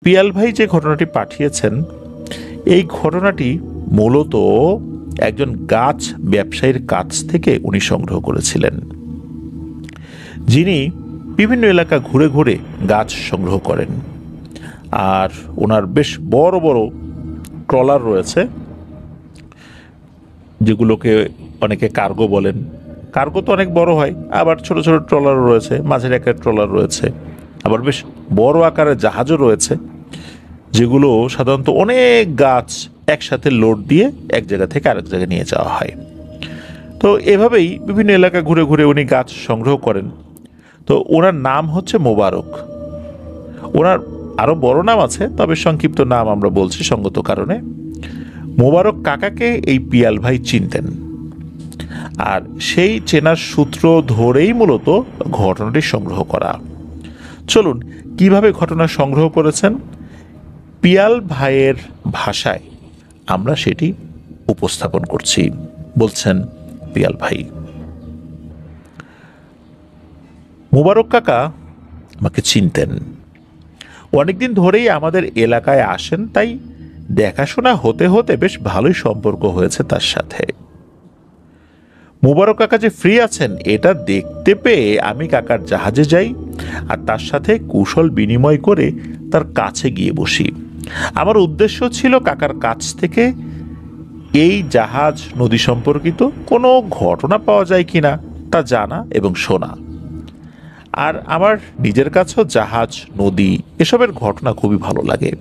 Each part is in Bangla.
পিয়াল ভাই যে ঘটনাটি পাঠিয়েছেন, এই ঘটনাটি মূলত একজন গাছ ব্যবসায়ীর কাছ থেকে উনি সংগ্রহ করেছিলেন, যিনি বিভিন্ন এলাকা ঘুরে ঘুরে গাছ সংগ্রহ করেন। আর ওনার বেশ বড় বড় ট্রলার রয়েছে, যেগুলোকে অনেকে কার্গো বলেন। কার্গো তো অনেক বড় হয়, আবার ছোট ছোট ট্রলারও রয়েছে, মাঝের আকারের ট্রলার রয়েছে, আবার বেশ বড় আকারের জাহাজও রয়েছে, যেগুলো সাধারণত অনেক গাছ একসাথে লোড দিয়ে এক জায়গা থেকে আরেক জায়গায় নিয়ে যাওয়া হয়। তো এভাবেই বিভিন্ন এলাকা ঘুরে ঘুরে উনি গাছ সংগ্রহ করেন। তো ওনার নাম হচ্ছে মোবারক। ওনার আরও বড় নাম আছে, তবে সংক্ষিপ্ত নাম আমরা বলছি সঙ্গত কারণে। মোবারক কাকাকে এই পিয়াল ভাই চিনতেন, আর সেই চেনার সূত্র ধরেই মূলত ঘটনাটি সংগ্রহ করা। চলুন, কিভাবে ঘটনা সংগ্রহ করেছেন পিয়াল ভাইয়ের ভাষায় আমরা সেটি উপস্থাপন করছি। বলছেন পিয়াল ভাই, মোবারক কাকা আমাকে চিনতেন, অনেকদিন ধরেই আমাদের এলাকায় আসেন, তাই দেখাশোনা হতে হতে বেশ ভালোই সম্পর্ক হয়েছে তার সাথে। মোবারক কাকা যে ফ্রি আছেন এটা দেখতে পেয়ে আমি কাকার জাহাজে যাই, আর তার সাথে কুশল বিনিময় করে তার কাছে গিয়ে বসি। আমার উদ্দেশ্য ছিল কাকার কাছ থেকে এই জাহাজ নদী সম্পর্কিত কোনো ঘটনা পাওয়া যায় কিনা তা জানা এবং শোনা। আর আমার নিজের কাছেও জাহাজ, নদী এসবের ঘটনা খুবই ভালো লাগে।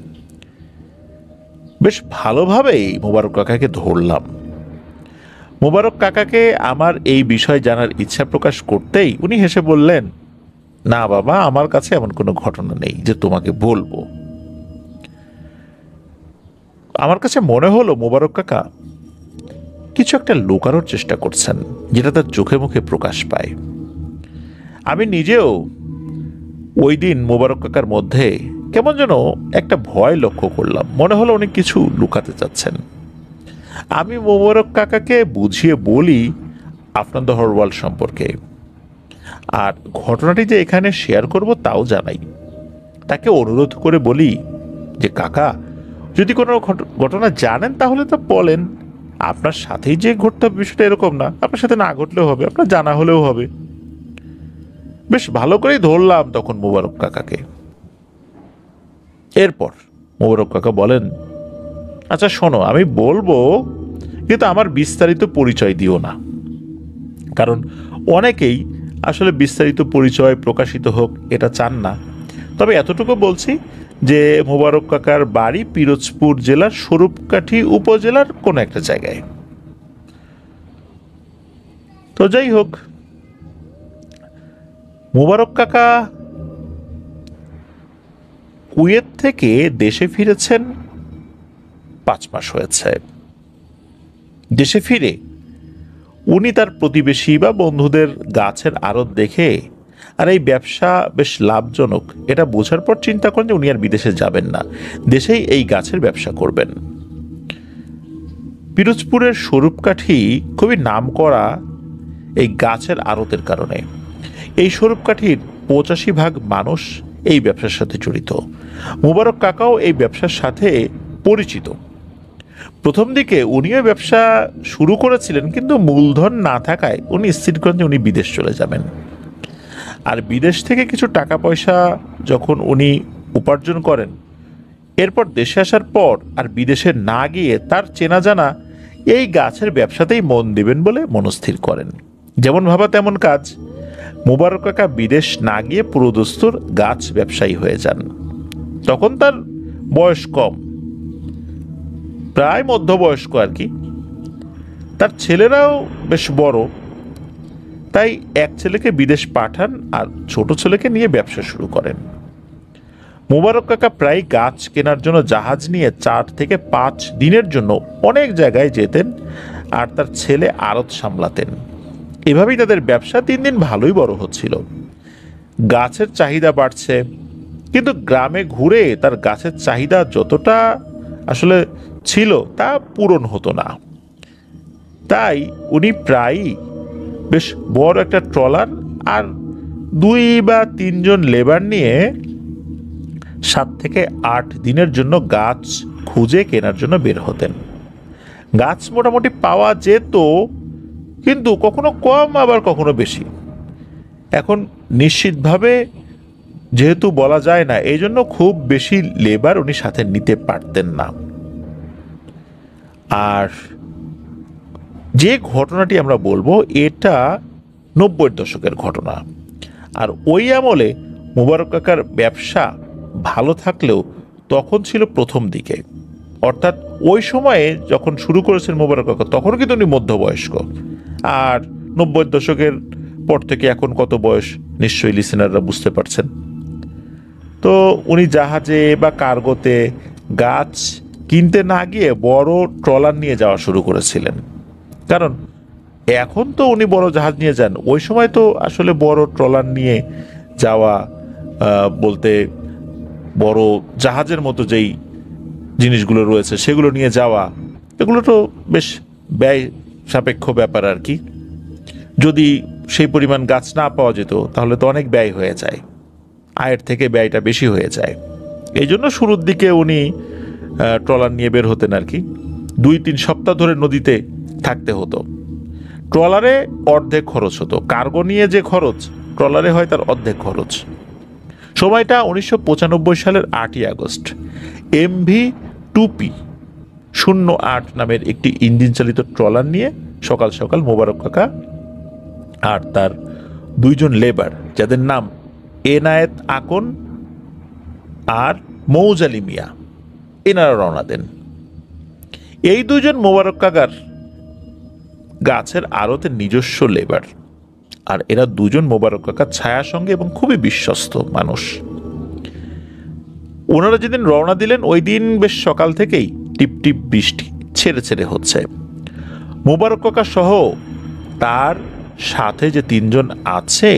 বেশ ভালোভাবেই মোবারক কাকাকে ধরলাম। মোবারক কাকাকে আমার এই বিষয় জানার ইচ্ছা প্রকাশ করতেই উনি হেসে বললেন, না বাবা, আমার কাছে এমন কোনো ঘটনা নেই যে তোমাকে বলবো। আমার কাছে মনে হলো মোবারক কাকা কিছু একটা লুকানোর চেষ্টা করছেন, যেটা তার চোখে মুখে প্রকাশ পায়। আমি নিজেও ওই দিন মোবারক কাকার মধ্যে কেমন যেন একটা ভয় লক্ষ্য করলাম, মনে হলো উনি কিছু লুকাতে চাচ্ছেন। আমি মোবারক কাকাকে বুঝিয়ে বলি আপনার হরওয়াল সম্পর্কে, আর ঘটনাটি যে এখানে শেয়ার করব তাও জানাই। তাকে অনুরোধ করে বলি যে কাকা, যদি কোনো ঘটনা জানেন তাহলে তো বলেন। আপনার সাথেই যে ঘটতে হবে বিষয়টা এরকম না, আপনার সাথে না ঘটলেও হবে, আপনার জানা হলেও হবে। বেশ ভালো করেই ধরলাম তখন মোবারক কাকাকে। এরপর মোবারক কাকা বলেন, আচ্ছা শোনো, আমি বলবো, কিন্তু আমার বিস্তারিত পরিচয় দিও না, কারণ অনেকেই আসলে বিস্তারিত পরিচয় প্রকাশিত হোক এটা চান না। তবে এতটুকু বলছি যে মোবারক কাকার বাড়ি পিরোজপুর জেলার স্বরূপকাঠি উপজেলার কোনো একটা জায়গায়। তো যাই হোক, মোবারক কাকা কুয়েত থেকে দেশে ফিরেছেন 5 মাস হয়েছে। দেশে ফিরে উনি তার প্রতিবেশী বা বন্ধুদের গাছের আড়ত দেখে, আর এই ব্যবসা বেশ লাভজনক এটা বোঝার পর চিন্তা করেন যে উনি আর বিদেশে যাবেন না, দেশেই এই গাছের ব্যবসা করবেন। পিরোজপুরের স্বরূপকাঠি খুবই নামকরা এই গাছের আড়তের কারণে। এই স্বরূপকাঠির 85% মানুষ এই ব্যবসার সাথে জড়িত। মোবারক কাকাও এই ব্যবসার সাথে পরিচিত। প্রথম দিকে উনিও ব্যবসা শুরু করেছিলেন, কিন্তু মূলধন না থাকায় উনি স্থির করেন যে উনি বিদেশ চলে যাবেন। আর বিদেশ থেকে কিছু টাকা পয়সা যখন উনি উপার্জন করেন, এরপর দেশে আসার পর আর বিদেশে না গিয়ে তার চেনা জানা এই গাছের ব্যবসাতেই মন দেবেন বলে মনস্থির করেন। যেমন ভাবা তেমন কাজ, মোবারক কাকা বিদেশ না গিয়ে পুরোদস্তুর গাছ ব্যবসায়ী হয়ে যান। তখন তার বয়স কম, প্রায় মধ্যবয়স্ক আর কি। তার ছেলেরাও বেশ বড়, তাই এক ছেলেকে বিদেশ পাঠান আর ছোট ছেলেকে নিয়ে ব্যবসা শুরু করেন। মোবারক কাকা প্রায় গাছ কেনার জন্য জাহাজ নিয়ে 4 থেকে 5 দিনের জন্য অনেক জায়গায় যেতেন, আর তার ছেলে আড়ত সামলাতেন। এভাবেই তাদের ব্যবসা দিন দিন ভালোই বড় হচ্ছিল। গাছের চাহিদা বাড়ছে, কিন্তু গ্রামে ঘুরে তার গাছের চাহিদা যতটা আসলে ছিল তা পূরণ হতো না। তাই উনি প্রায়ই বেশ বড় একটা ট্রলার আর 2 বা 3 জন লেবার নিয়ে 7 থেকে 8 দিনের জন্য গাছ খুঁজে কেনার জন্য বের হতেন। গাছ মোটামুটি পাওয়া যেত, কিন্তু কখনো কম আবার কখনো বেশি। এখন নিশ্চিতভাবে যেহেতু বলা যায় না, এই জন্য খুব বেশি লেবার উনি সাথে নিতে পারতেন না। আর যে ঘটনাটি আমরা বলবো এটা 90-এর দশকের ঘটনা। আর ওই আমলে মোবারক কাকার ব্যবসা ভালো থাকলেও তখন ছিল প্রথম দিকে, অর্থাৎ ওই সময়ে যখন শুরু করেছেন মোবারক কাকা তখন কিন্তু উনি মধ্যবয়স্ক। আর 90-এর দশকের পর থেকে এখন কত বয়স নিশ্চয়ই লিসেনাররা বুঝতে পারছেন। তো উনি জাহাজে বা কার্গোতে গাছ কিনতে না গিয়ে বড় ট্রলার নিয়ে যাওয়া শুরু করেছিলেন। কারণ এখন তো উনি বড় জাহাজ নিয়ে যান, ওই সময় তো আসলে বড় ট্রলার নিয়ে যাওয়া বলতে বড় জাহাজের মতো যেই জিনিসগুলো রয়েছে সেগুলো নিয়ে যাওয়া, এগুলো তো বেশ ব্যয় সাপেক্ষ ব্যাপার আর কি। যদি সেই পরিমাণ গাছ না পাওয়া যেত তাহলে তো অনেক ব্যয় হয়ে যায়, আয়ের থেকে ব্যয়টা বেশি হয়ে যায়। এই জন্য শুরুর দিকে উনি ট্রলার নিয়ে বের হতেন আর কি। 2-3 সপ্তাহ ধরে নদীতে থাকতে হতো। ট্রলারে অর্ধেক খরচ হতো, কার্গো নিয়ে যে খরচ ট্রলারে হয় তার অর্ধেক খরচ। সময়টা 1995 সালের 8ই আগস্ট। MV2P08 নামের একটি ইঞ্জিন চালিত ট্রলার নিয়ে সকাল সকাল মোবারক কাকা আর তার 2 জন লেবার, যাদের নাম এনায়েত আকন আর মৌজালি মিয়া, এনারা রওনা দেন। এই 2 জন মোবারক কাকার গাছের আড়তে নিজস্ব লেবার, আর এরা 2 জন মোবারক কাকার ছায়ার সঙ্গে এবং খুবই বিশ্বস্ত মানুষ। ওনারা যেদিন রওনা দিলেন ওই দিন বেশ সকাল থেকেই টিপ টিপ বৃষ্টি ছেড়ে ছেড়ে হচ্ছে। মোবারক কাকা সহ তার সাথে যে 3 জন আছে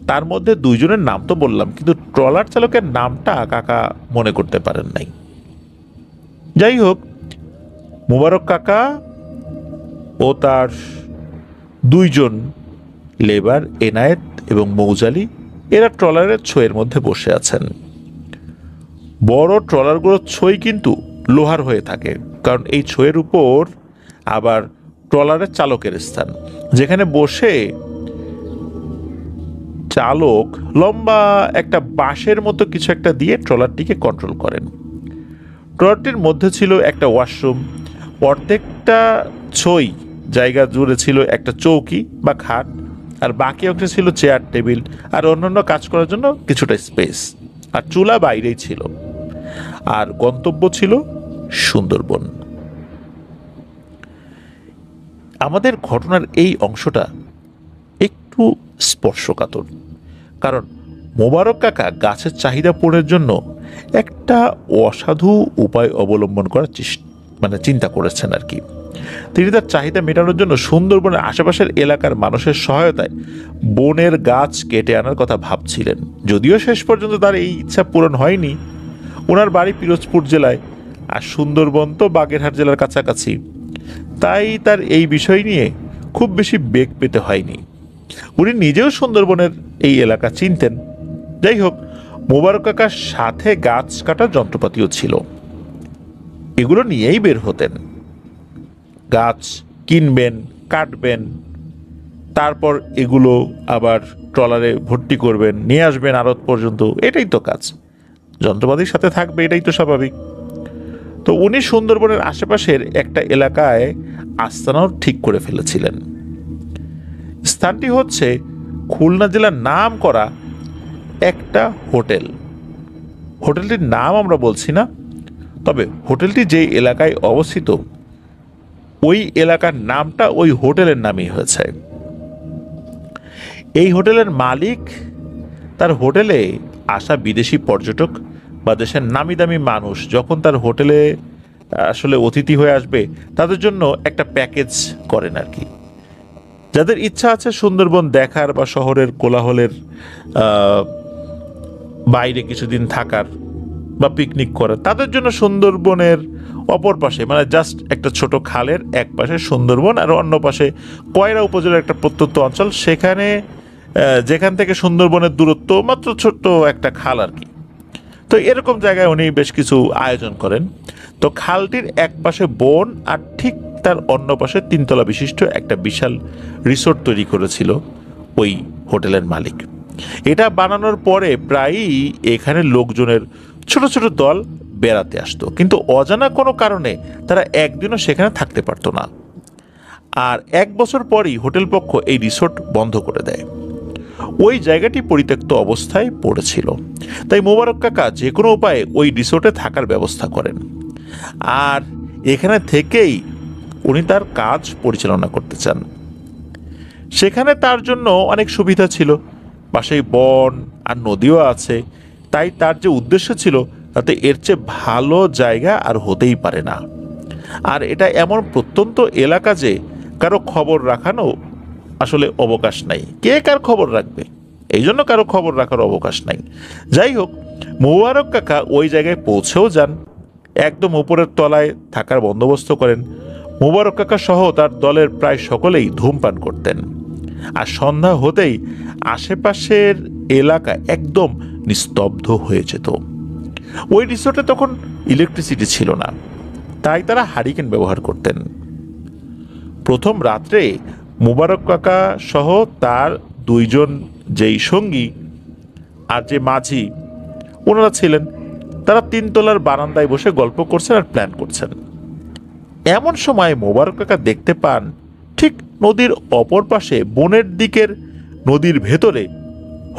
তার মধ্যে 2 জনের নাম তো বললাম, কিন্তু ট্রলার চালকের নামটা কাকা মনে করতে পারেন নাই। যাই হোক, মোবারক কাকা ও তার 2 জন লেবার এনায়েত এবং মৌজালি এরা ট্রলারের ছইয়ের মধ্যে বসে আছেন। বড় ট্রলারগুলোর ছই কিন্তু লোহার হয়ে থাকে, কারণ এই ছইয়ের উপর আবার ট্রলারের চালকের স্থান, যেখানে বসে চালক লম্বা একটা বাঁশের মতো কিছু একটা দিয়ে ট্রলারটিকে কন্ট্রোল করেন। ট্রলারটির মধ্যে ছিল একটা ওয়াশরুম, প্রত্যেকটা ছই জায়গা জুড়ে ছিল একটা চৌকি বা খাট, আর বাকি অংশে ছিল চেয়ার টেবিল আর অন্যান্য কাজ করার জন্য কিছুটা স্পেস, আর চুলা বাইরেই ছিল। আর গন্তব্য ছিল সুন্দরবন। আমাদের ঘটনার এই অংশটা একটু স্পর্শকাতর, কারণ মোবারক কাকা গাছের চাহিদা পূরণের জন্য একটা অসাধু উপায় অবলম্বন করার চিন্তা করেছেন আর কি। তিনি তার চাহিদা মেটানোর জন্য সুন্দরবনের আশেপাশের এলাকার মানুষের সহায়তায় বনের গাছ কেটে আনার কথা ভাবছিলেন। যদিও শেষ পর্যন্ত তার এই ইচ্ছা পূরণ হয়নি। ওনার বাড়ি পিরোজপুর জেলায়, আর সুন্দরবন তো বাগেরহাট জেলার কাছাকাছি, তাই তার এই বিষয় নিয়ে খুব বেশি বেগ পেতে হয়নি। উনি নিজেও সুন্দরবনের এই এলাকা চিনতেন। যাই হোক, মোবারক কাকার সাথে গাছ কাটার যন্ত্রপাতিও ছিল, এগুলো নিয়েই বের হতেন। গাছ কিনবেন, কাটবেন, তারপর এগুলো আবার ট্রলারে ভর্তি করবেন, নিয়ে আসবেন আড়ত পর্যন্ত, এটাই তো কাজ। যন্ত্রপাতির সাথে থাকবে, এটাই তো স্বাভাবিক। তো উনি সুন্দরবনের আশেপাশের একটা এলাকায় আস্তানাও ঠিক করে ফেলেছিলেন। স্থানটি হচ্ছে খুলনা জেলার নাম করা একটা হোটেল। হোটেলটির নাম আমরা বলছি না, তবে হোটেলটি যেই এলাকায় অবস্থিত ওই এলাকার নামটা ওই হোটেলের নামই হয়েছে। এই হোটেলের মালিক তার হোটেলে আসা বিদেশি পর্যটক বা দেশের নামি দামি মানুষ যখন তার হোটেলে আসলে অতিথি হয়ে আসবে তাদের জন্য একটা প্যাকেজ করেন আর কি। যাদের ইচ্ছা আছে সুন্দরবন দেখার বা শহরের কোলাহলের বাইরে কিছুদিন থাকার বা পিকনিক করার, তাদের জন্য সুন্দরবনের অপর পাশে, মানে জাস্ট একটা ছোট খালের এক পাশে সুন্দরবন আর অন্য পাশে কয়রা উপজেলার একটা প্রত্যন্ত অঞ্চল, সেখানে যেখান থেকে সুন্দরবনের দূরত্ব মাত্র ছোট্ট একটা খাল আর কি। তো এরকম জায়গায় উনি বেশ কিছু আয়োজন করেন। তো খালটির এক পাশে বন আর ঠিক তার অন্য পাশে 3 তলা বিশিষ্ট একটা বিশাল রিসোর্ট তৈরি করেছিল ওই হোটেলের মালিক। এটা বানানোর পরে প্রায়ই এখানে লোকজনের ছোট ছোট দল বেড়াতে আসতো, কিন্তু অজানা কোনো কারণে তারা একদিনও সেখানে থাকতে পারতো না। আর 1 বছর পরই হোটেল পক্ষ এই রিসোর্ট বন্ধ করে দেয়। ওই জায়গাটি পরিত্যক্ত অবস্থায় পড়েছিল, তাই মোবারক কাকা যে কোনো উপায়ে ওই রিসোর্টে থাকার ব্যবস্থা করেন। আর এখানে থেকেই উনি তার কাজ পরিচালনা করতে চান। সেখানে তার জন্য অনেক সুবিধা ছিল, পাশেই বন আর নদীও আছে। তাই তার যে উদ্দেশ্য ছিল তাতে এর চেয়ে ভালো জায়গা আর হতেই পারে না। আর এটা এমন প্রত্যন্ত এলাকা যে কারো খবর রাখানো আসলে অবকাশ নাই। কে কার খবর রাখবে, এই জন্য কারো খবর রাখার অবকাশ নাই। যাই হোক, মোবারক কাকা ওই জায়গায় পৌঁছেও যান, একদম উপরের তলায় থাকার বন্দোবস্ত করেন। মোবারক কাকা সহ তার দলের প্রায় সকলেই ধূমপান করতেন। আর সন্ধ্যা হতেই আশেপাশের এলাকা একদম নিস্তব্ধ হয়ে যেত। ওই রিসোর্টে তখন ইলেকট্রিসিটি ছিল না, তাই তারা হারিকেন ব্যবহার করতেন। প্রথম রাত্রে মোবারক কাকা সহ তার 2 জন যেই সঙ্গী আর যে মাঝি ওনারা ছিলেন, তারা 3 তলার বারান্দায় বসে গল্প করছেন আর প্ল্যান করছেন। এমন সময় মোবারক কাকা দেখতে পান ঠিক নদীর অপর পাশে বনের দিকের নদীর ভেতরে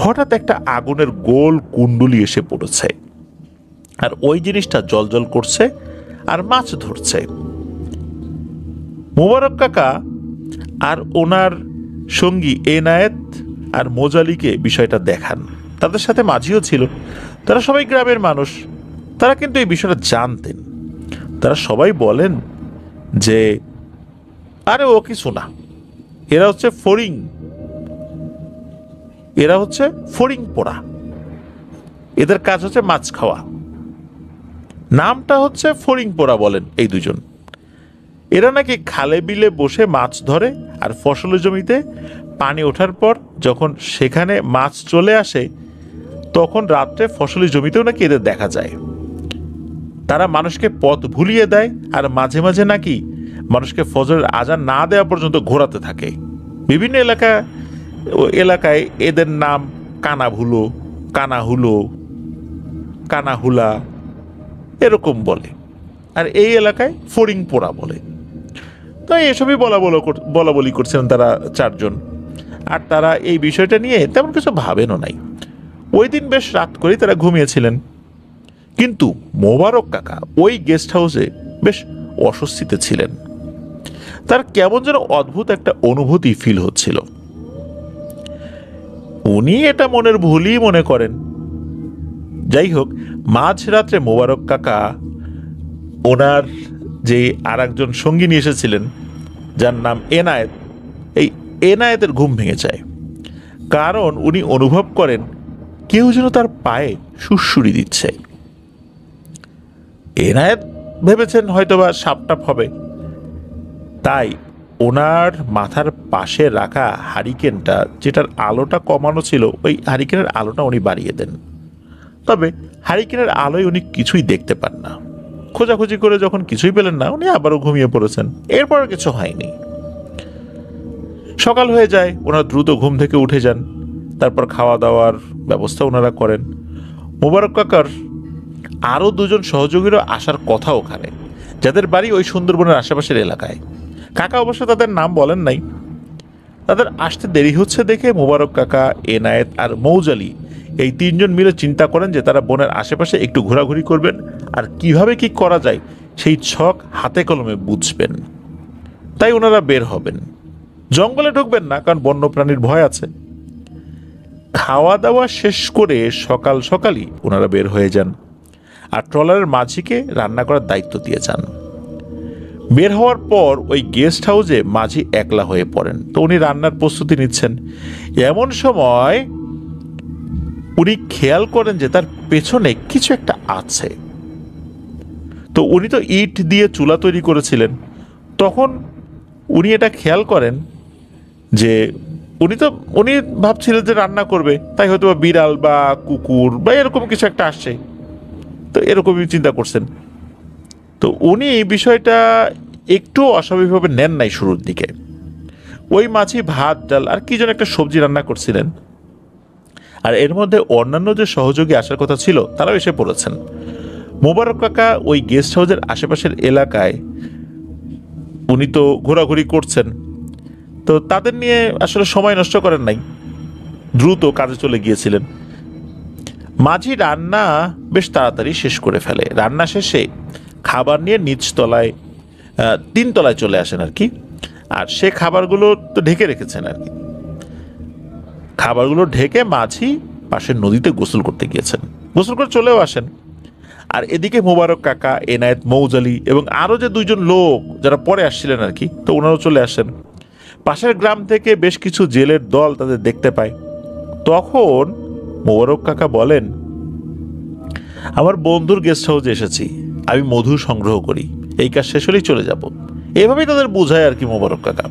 হঠাৎ একটা আগুনের গোল কুণ্ডুলি এসে পড়েছে, আর ওই জিনিসটা জ্বলজ্বল করছে আর মাছ ধরছে। মোবারক কাকা আর ওনার সঙ্গী এনায়েত আর মোজালিকে বিষয়টা দেখান। তাদের সাথে মাঝিও ছিল। তারা সবাই গ্রামের মানুষ, তারা কিন্তু এই বিষয়টা জানতেন। তারা সবাই বলেন যে আরে ও কিছু না, এরা হচ্ছে ফড়িং, এরা হচ্ছে ফড়িং পোড়া, এদের কাজ হচ্ছে মাছ খাওয়া। নামটা হচ্ছে ফড়িং পোড়া বলেন এই 2 জন। এরা নাকি খালে বিলে বসে মাছ ধরে, আর ফসলের জমিতে পানি ওঠার পর যখন সেখানে মাছ চলে আসে তখন রাত্রে ফসলের জমিতেও নাকি এদের দেখা যায়। তারা মানুষকে পথ ভুলিয়ে দেয়, আর মাঝে মাঝে নাকি মানুষকে ফজরের আজান না দেওয়া পর্যন্ত ঘোরাতে থাকে। বিভিন্ন এলাকায় এদের নাম কানাভুলো, কানাহুলো, কানাহুলা এরকম বলে, আর এই এলাকায় ফড়িং পোড়া বলে। তাই এসবই বলা বলি করছেন তারা 4 জন। আর তারা এই বিষয়টা নিয়ে তেমন কিছু ভাবেনও নাই। ওই দিন বেশ রাত করেই তারা ঘুমিয়েছিলেন। কিন্তু মোবারক কাকা ওই গেস্ট হাউসে বেশ অস্বস্তিতে ছিলেন। তার কেমন যেন অদ্ভুত একটা অনুভূতি ফিল হচ্ছিল। উনি এটা মনের ভুলই মনে করেন। যাই হোক, মাঝরাত্রে মোবারক কাকা ওনার যে আর একজন সঙ্গী নিয়ে এসেছিলেন যার নাম এনায়েত, এই এনায়েতের ঘুম ভেঙে যায়। কারণ উনি অনুভব করেন কেউ যেন তার পায়ে সুড়সুড়ি দিচ্ছে। এনায়েত ভেবেছেন হয়তোবা সাপটাপ হবে, তাই ওনার মাথার পাশে রাখা হারিকেনটা, যেটার আলোটা কমানো ছিল, ওই হারিকেনের আলোটা উনি বাড়িয়ে দেন। তবে হারিকেনের আলোয় উনি কিছুই দেখতে পান না। খোঁজাখুঁজি করে যখন কিছুই পেলেন না, উনি আবারও ঘুমিয়ে পড়েছেন। এরপর কিছু হয়নি। সকাল হয়ে যায়, ওনারা দ্রুত ঘুম থেকে উঠে যান। তারপর খাওয়া দাওয়ার ব্যবস্থা ওনারা করেন। মোবারক কাকার আরও 2 জন সহযোগীরও আসার কথা ওখানে, যাদের বাড়ি ওই সুন্দরবনের আশেপাশের এলাকায়। কাকা অবশ্য তাদের নাম বলেন নাই। তাদের আসতে দেরি হচ্ছে দেখে মোবারক কাকা, এনায়েত আর মৌজালি এই 3 জন মিলে চিন্তা করেন যে তারা বনের আশেপাশে একটু ঘোরাঘুরি করবেন, আর কিভাবে কি করা যায় সেই ছক হাতে কলমে বুঝবেন। তাই ওনারা বের হবেন। জঙ্গলে ঢুকবেন না, কারণ বন্যপ্রাণীর ভয় আছে। খাওয়া দাওয়া শেষ করে সকাল সকালই ওনারা বের হয়ে যান, আর ট্রলারের মাঝিকে রান্না করার দায়িত্ব দিয়ে যান। বের হওয়ার পর ওই গেস্ট হাউসে মাঝি একলা হয়ে পড়েন। তো উনি রান্নার প্রস্তুতি নিচ্ছেন। এমন সময় উনি খেয়াল করেন যে তার পেছনে কিছু একটা আছে। তো উনি তো ইট দিয়ে চুলা তৈরি করেছিলেন, তখন উনি এটা খেয়াল করেন যে উনি ভাবছিলেন যে রান্না করবে, তাই হয়তো বিড়াল বা কুকুর বা এরকম কিছু একটা আসছে। তো এরকমই চিন্তা করছেন। তো উনি এই বিষয়টা একটু অস্বাভাবিকভাবে নেন নাই শুরুর দিকে। ওই মাছি ভাত ডাল আর কি যেন একটা সবজি রান্না করছিলেন, আর এর মধ্যে অন্যান্য যে সহযোগী আসার কথা ছিল তারাও এসে পড়েছেন। মোবারক কাকা ওই গেস্ট হাউসের আশেপাশের এলাকায় উনি তো ঘোরাঘুরি করছেন, তো তাদের নিয়ে আসলে সময় নষ্ট করেন নাই, দ্রুত কাজে চলে গিয়েছিলেন। মাঝি রান্না বেশ তাড়াতাড়ি শেষ করে ফেলে। রান্না শেষে খাবার নিয়ে নিচতলায়, তিনতলায় চলে আসেন আর কি। আর সে খাবারগুলো তো ঢেকে রেখেছেন আর কি। খাবারগুলো ঢেকে মাঝি পাশের নদীতে গোসল করতে গিয়েছেন, গোসল করে চলেও আসেন। আর এদিকে মোবারক কাকা, এনায়েত, মৌজালি এবং আরও যে দুইজন লোক যারা পরে আসছিলেন আর কি, তো ওনারাও চলে আসেন। পাশের গ্রাম থেকে বেশ কিছু জেলের দল তাদের দেখতে পায়। তখন মোবারক কাকা বলেন, আমার বন্ধুর গেস্ট হাউসে এসেছি, আমি মধু সংগ্রহ করি, এই কাজ শেষ হলেই চলে যাব। এভাবেই তাদের বোঝায় আর কি মোবারক কাকা।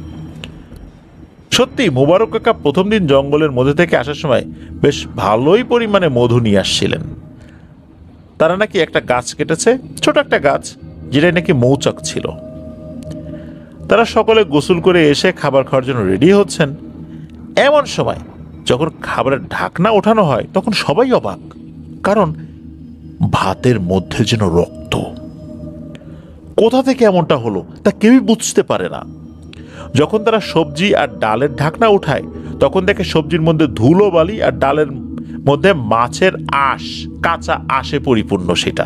সত্যি মোবারক কাকা প্রথম দিন জঙ্গলের মধ্যে থেকে আসার সময় বেশ ভালোই পরিমাণে মধু নিয়ে আসছিলেন। তারা নাকি একটা গাছ কেটেছে, ছোট একটা গাছ, যেটাই নাকি মৌচাক ছিল। তারা সকলে গোসল করে এসে খাবার খাওয়ার জন্য রেডি হচ্ছেন। এমন সময় যখন খাবারের ঢাকনা ওঠানো হয় তখন সবাই অবাক, কারণ ভাতের মধ্যে যেন রক্ত। কোথা থেকে এমনটা হলো তা কেউই বুঝতে পারে না। যখন তারা সবজি আর ডালের ঢাকনা উঠায় তখন দেখে সবজির মধ্যে ধুলো বালি আর ডালের মধ্যে মাছের আঁশ, কাঁচা আঁশে পরিপূর্ণ সেটা।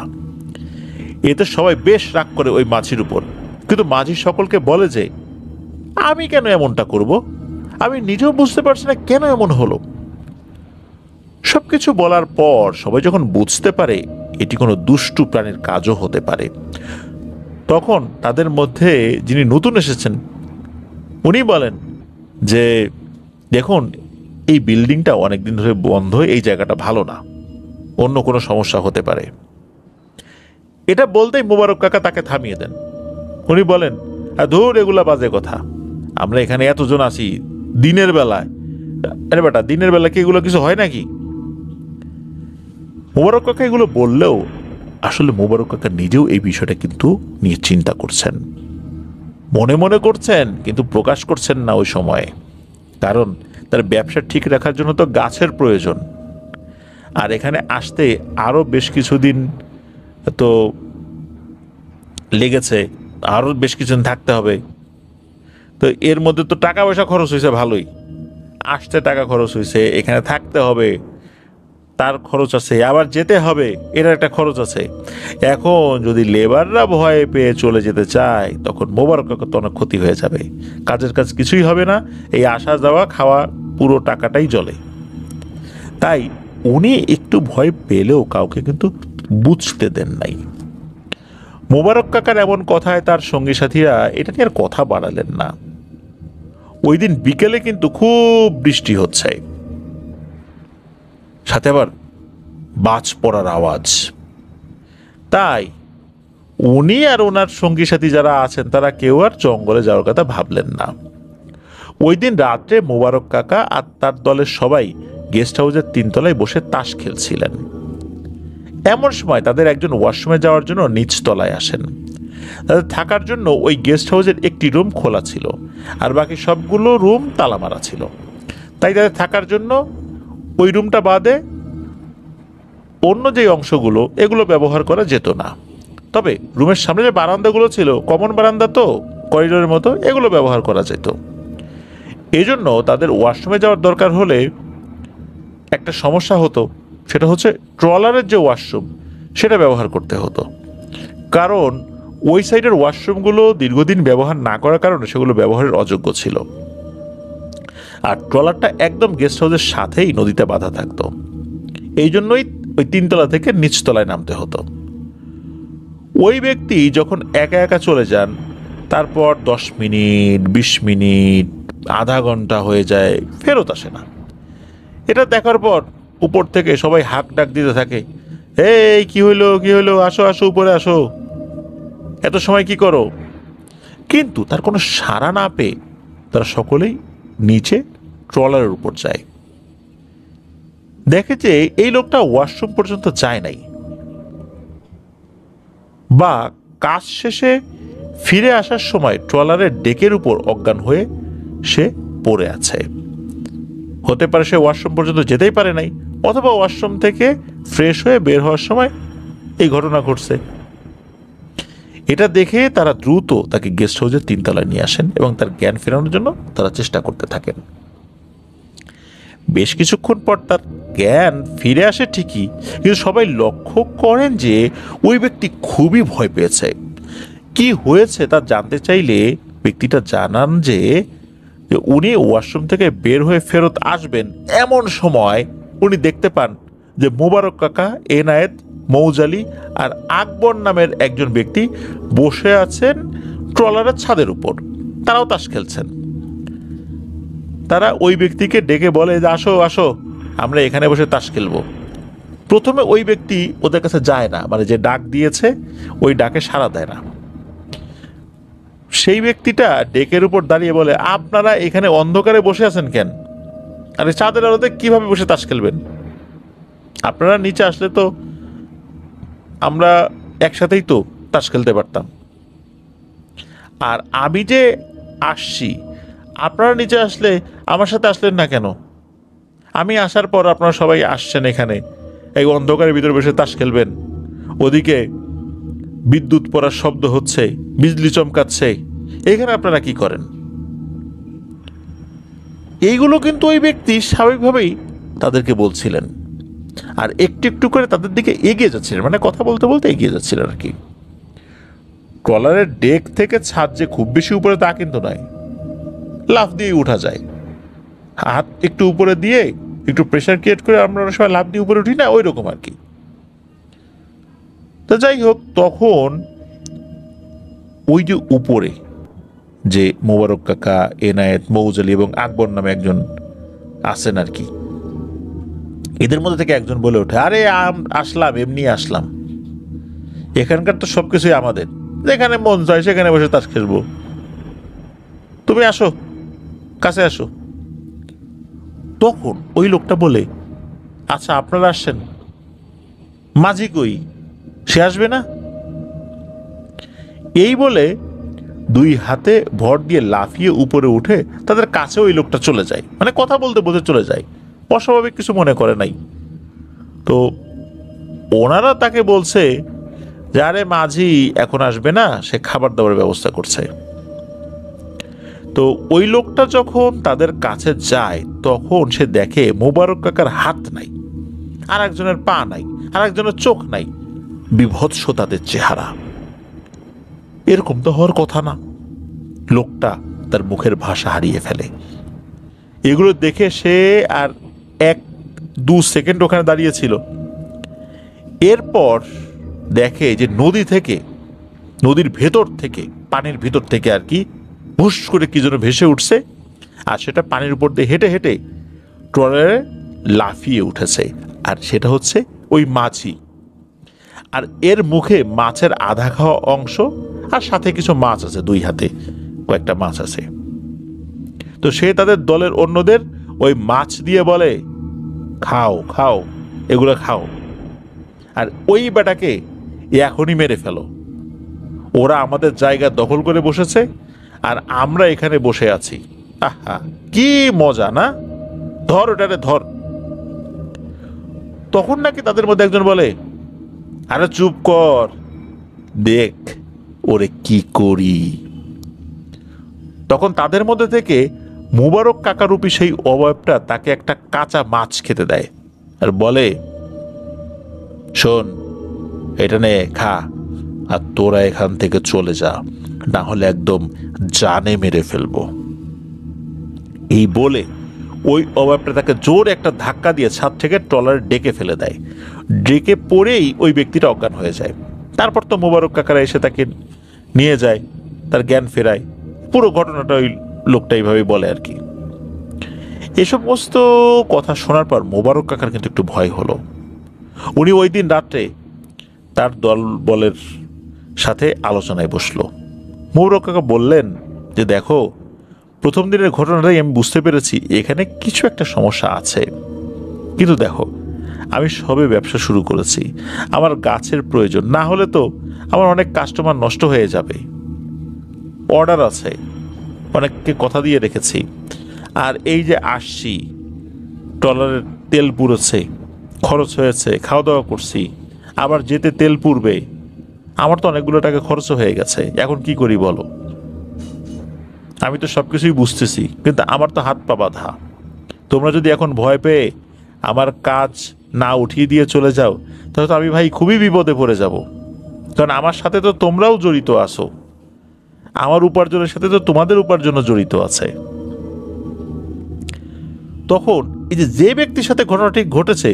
এতে সবাই বেশ রাগ করে ওই মাছির উপর, কিন্তু মাঝি সকলকে বলে যে আমি কেন এমনটা করব, আমি নিজেও বুঝতে পারছি না কেন এমন হলো। সবকিছু বলার পর সবাই যখন বুঝতে পারে এটি কোনো দুষ্টু প্রাণীর কাজও হতে পারে, তখন তাদের মধ্যে যিনি নতুন এসেছেন উনি বলেন যে দেখুন, এই বিল্ডিংটা অনেকদিন ধরে বন্ধ, এই জায়গাটা ভালো না, অন্য কোনো সমস্যা হতে পারে। এটা বলতেই মোবারক কাকা তাকে থামিয়ে দেন। উনি বলেন, ধুর, এগুলা বাজে কথা, আমরা এখানে এতজন আছি দিনের বেলায়, আরে বেটা দিনের বেলা কি এগুলো কিছু হয় নাকি? মোবারক কাকা এগুলো বললেও আসলে মোবারক কাকা নিজেও এই বিষয়টা কিন্তু নিয়ে চিন্তা করছেন, মনে মনে করছেন, কিন্তু প্রকাশ করছেন না ওই সময়ে, কারণ তার ব্যবসা ঠিক রাখার জন্য তো গাছের প্রয়োজন। আর এখানে আসতে আরও বেশ কিছুদিন তো লেগেছে, আরও বেশ কিছুদিন থাকতে হবে। তো এর মধ্যে তো টাকা পয়সা খরচ হয়েছে ভালোই, আসতে টাকা খরচ হয়েছে, এখানে থাকতে হবে, তার খরচ আছে, আবার যেতে হবে, এর একটা খরচ আছে। এখন যদি লেবাররা ভয় পেয়ে চলে যেতে চায় তখন মোবারক কাকার তো অনেক ক্ষতি হয়ে যাবে, কাজের কাজ কিছুই হবে না, এই আসা যাওয়া খাওয়া পুরো টাকাটাই জলে। তাই উনি একটু ভয় পেলেও কাউকে কিন্তু বুঝতে দেন নাই। মোবারক কাকার এমন কথায় তার সঙ্গী সাথীরা এটা নিয়ে আর কথা বাড়ালেন না। ওই দিন বিকেলে কিন্তু খুব বৃষ্টি হচ্ছে, সাথে আবার বাজ পড়ার আওয়াজ। তাই উনি আর ওনার সঙ্গী সাথী যারা আছেন তারা কেউ আর জঙ্গলে যাওয়ার কথা ভাবলেন না। ওই দিন রাত্রে মোবারক কাকা আর তার দলের সবাই গেস্ট হাউসের তিনতলায় বসে তাস খেলছিলেন। এমন সময় তাদের একজন ওয়াশরুমে যাওয়ার জন্য নিচতলায় আসেন। তাদের থাকার জন্য ওই গেস্ট হাউসের একটি রুম খোলা ছিল, আর বাকি সবগুলো রুম তালা মারা ছিল। তাই তাদের থাকার জন্য ওই রুমটা বাদে অন্য যে অংশগুলো এগুলো ব্যবহার করা যেত না। তবে রুমের সামনে যে বারান্দাগুলো ছিল, কমন বারান্দা তো করিডোরের মতো, এগুলো ব্যবহার করা যেত। এই জন্য তাদের ওয়াশরুমে যাওয়ার দরকার হলে একটা সমস্যা হতো, সেটা হচ্ছে ট্রলারের যে ওয়াশরুম সেটা ব্যবহার করতে হতো, কারণ ওই সাইডের ওয়াশরুমগুলো দীর্ঘদিন ব্যবহার না করার কারণে সেগুলো ব্যবহারের অযোগ্য ছিল। আর ট্রলারটা একদম গেস্ট হাউসের সাথেই নদীতে বাঁধা থাকতো, এই জন্যই ওই তিনতলা থেকে নিচতলায় নামতে হতো। ওই ব্যক্তি যখন একা একা চলে যান, তারপর 10 মিনিট, 20 মিনিট, আধা ঘন্টা হয়ে যায়, ফেরত আসে না। এটা দেখার পর উপর থেকে সবাই হাঁক ডাক দিতে থাকে, এই কি হইলো, কি হইলো, আসো আসো, উপরে আসো, এত সময় কি করো? কিন্তু তার কোনো সাড়া না পেয়ে তারা সকলেই নিচে ট্রলারের উপর যায়। দেখে যে এই লোকটা ওয়াশরুম পর্যন্ত যায় নাই। বা কাজ শেষে ফিরে আসার সময় ট্রলারের ডেকের উপর অজ্ঞান হয়ে সে পড়ে আছে। হতে পারে সে ওয়াশরুম পর্যন্ত যেতেই পারে নাই, অথবা ওয়াশরুম থেকে ফ্রেশ হয়ে বের হওয়ার সময় এই ঘটনা ঘটছে। এটা দেখে তারা দ্রুত তাকে গেস্ট হাউসের 3 তলায় নিয়ে আসেন এবং তার জ্ঞান ফেরানোর জন্য তারা চেষ্টা করতে থাকেন। বেশ কিছুক্ষণ পর তার জ্ঞান ফিরে আসে ঠিকই, কিন্তু সবাই লক্ষ্য করেন যে ওই ব্যক্তি খুবই ভয় পেয়েছে। কি হয়েছে তা জানতে চাইলে ব্যক্তিটা জানান যে উনি ওয়াশরুম থেকে বের হয়ে ফেরত আসবেন এমন সময় উনি দেখতে পান যে মোবারক কাকা, এনায়েত, মৌজালি আর আকবর নামের একজন ব্যক্তি বসে আছেন ট্রলারের ছাদের উপর। তারাও তাস খেলছেন। তারা ওই ব্যক্তিকে ডেকে বলে যে আসো আসো, আমরা এখানে বসে তাস খেলবো। প্রথমে ওই ব্যক্তি ওদের কাছে যায় না, মানে যে ডাক দিয়েছে ওই ডাকে সাড়া দেয় না। সেই ব্যক্তিটা ডেকের উপর দাঁড়িয়ে বলে, আপনারা এখানে অন্ধকারে বসে আছেন কেন? আরে চাঁদের আলোতে কিভাবে বসে তাস খেলবেন? আপনারা নিচে আসলে তো আমরা একসাথেই তো তাস খেলতে পারতাম। আর আমি যে আসছি, আপনারা নিচে আসলে আমার সাথে আসলেন না কেন? আমি আসার পর আপনারা সবাই আসছেন এখানে, এই অন্ধকারের ভিতরে বসে তাস খেলবেন। ওদিকে বিদ্যুৎ পড়ার শব্দ হচ্ছে, বিজলি চমকাচ্ছে, এখানে আপনারা কি করেন? এইগুলো কিন্তু ওই ব্যক্তি স্বাভাবিকভাবেই তাদেরকে বলছিলেন, আর একটু একটু করে তাদের দিকে এগিয়ে যাচ্ছিলেন, মানে কথা বলতে বলতে এগিয়ে যাচ্ছিলেন আর কি। ট্রলারের ডেক থেকে ছাদ যে খুব বেশি উপরে তা কিন্তু নয়, লাফ দিয়ে উঠা যায়। হাত একটু উপরে দিয়ে একটু প্রেশার ক্রিয়েট করে আমরা অনেক সময় লাফ দিয়ে উপরে উঠি না, ওই রকম আর কি। তো যাই হোক, তখন ওই যে উপরে যে মোবারক কাকা, এনায়েত, মৌজালি এবং আকবর নামে একজন আছেন আর কি, এদের মধ্যে থেকে একজন বলে ওঠে, আরে আসলাম, এমনি আসলাম, এখানকার তো সবকিছুই আমাদের, যেখানে মন চায় সেখানে বসে তাস খেলবো, তুমি আসো, কাছে আসো। তখন ওই লোকটা বলে, আচ্ছা আপনারা আসছেন, মাঝি কই, সে আসবে না? এই বলে 2 হাতে ভর দিয়ে লাফিয়ে উপরে উঠে তাদের কাছে ওই লোকটা চলে যায়, মানে কথা বলতে বলতে চলে যায়, অস্বাভাবিক কিছু মনে করে নাই। তো ওনারা তাকে বলছে যে আরে মাঝি এখন আসবে না, সে খাবার দাবারের ব্যবস্থা করছে। তো ওই লোকটা যখন তাদের কাছে যায় তখন সে দেখে মোবারক কাকার হাত নাই, আর একজনের পা নাই, আর একজনের চোখ নাই, বিভৎস তাদের চেহারা। এরকম তো হওয়ার কথা না। লোকটা তার মুখের ভাষা হারিয়ে ফেলে। এগুলো দেখে সে আর 1-2 সেকেন্ড ওখানে দাঁড়িয়েছিল। এরপর দেখে যে নদীর ভেতর থেকে, পানির ভিতর থেকে আর কি, ভুস করে কি যেন ভেসে উঠছে, আর সেটা পানির উপর দিয়ে হেঁটে হেঁটে ট্রলারে লাফিয়ে উঠেছে। আর সেটা হচ্ছে ওই মাছি। আর এর মুখে মাছের আধা খাওয়া অংশ, আর সাথে কিছু মাছ আছে, 2 হাতে কয়েকটা মাছ আছে। তো সে তাদের দলের অন্যদের ওই মাছ দিয়ে বলে, খাও খাও, এগুলো খাও, আর ওই বেটাকে এখনই মেরে ফেলো। ওরা আমাদের জায়গা দখল করে বসেছে, আর আমরা এখানে বসে আছি। আহা, কি মজা না, ধর ওটারে ধর। তখন নাকি তাদের মধ্যে একজন বলে, আরে চুপ কর, দেখ ওরে কি করি। তখন তাদের মধ্যে থেকে মোবারক কাকারূপী সেই অবয়বটা তাকে একটা কাঁচা মাছ খেতে দেয় আর বলে, শোন, এটা নে, খা, আর তোরা এখান থেকে চলে যা, না হলে একদম জানে মেরে ফেলবো। এই বলে ওই অবয়বটা তাকে জোর একটা ধাক্কা দিয়ে ছাদ থেকে ট্রলার ডেকে ফেলে দেয়। ডেকে পড়েই ওই ব্যক্তিটা অজ্ঞান হয়ে যায়। তারপর তো মোবারক কাকারা এসে তাকে নিয়ে যায়, তার জ্ঞান ফেরায়। পুরো ঘটনাটা ওই লোকটা এইভাবেই বলে আর কি। এ সমস্ত কথা শোনার পর মোবারক কাকার কিন্তু একটু ভয় হলো। উনি ওই দিন রাত্রে তার দল বলের সাথে আলোচনায় বসলো। মোবারক কাকা বললেন যে দেখো, প্রথম দিনের ঘটনাটাই আমি বুঝতে পেরেছি এখানে কিছু একটা সমস্যা আছে, কিন্তু দেখো আমি সবে ব্যবসা শুরু করেছি, আমার গাছের প্রয়োজন, না হলে তো আমার অনেক কাস্টমার নষ্ট হয়ে যাবে, অর্ডার আছে, অনেককে কথা দিয়ে রেখেছি, আর এই যে আসছি, ট্রলারের তেল পুড়েছে, খরচ হয়েছে, খাওয়া দাওয়া করছি, আবার যেতে তেল পুড়বে, আমার তো অনেকগুলো টাকা খরচ হয়ে গেছে, এখন কি করি বলো? আমি তো সব কিছুই বুঝতেছি, কিন্তু আমার তো হাত পা বাঁধা। তোমরা যদি এখন ভয় পেয়ে আমার কাজ না উঠিয়ে দিয়ে চলে যাও, তাহলে তো আমি ভাই খুবই বিপদে পড়ে যাব। কারণ আমার সাথে তো তোমরাও জড়িত আছো, আমার উপার্জনের সাথে তো তোমাদের উপার্জনও জড়িত আছে। তখন এই যে ব্যক্তির সাথে ঘটনাটি ঘটেছে,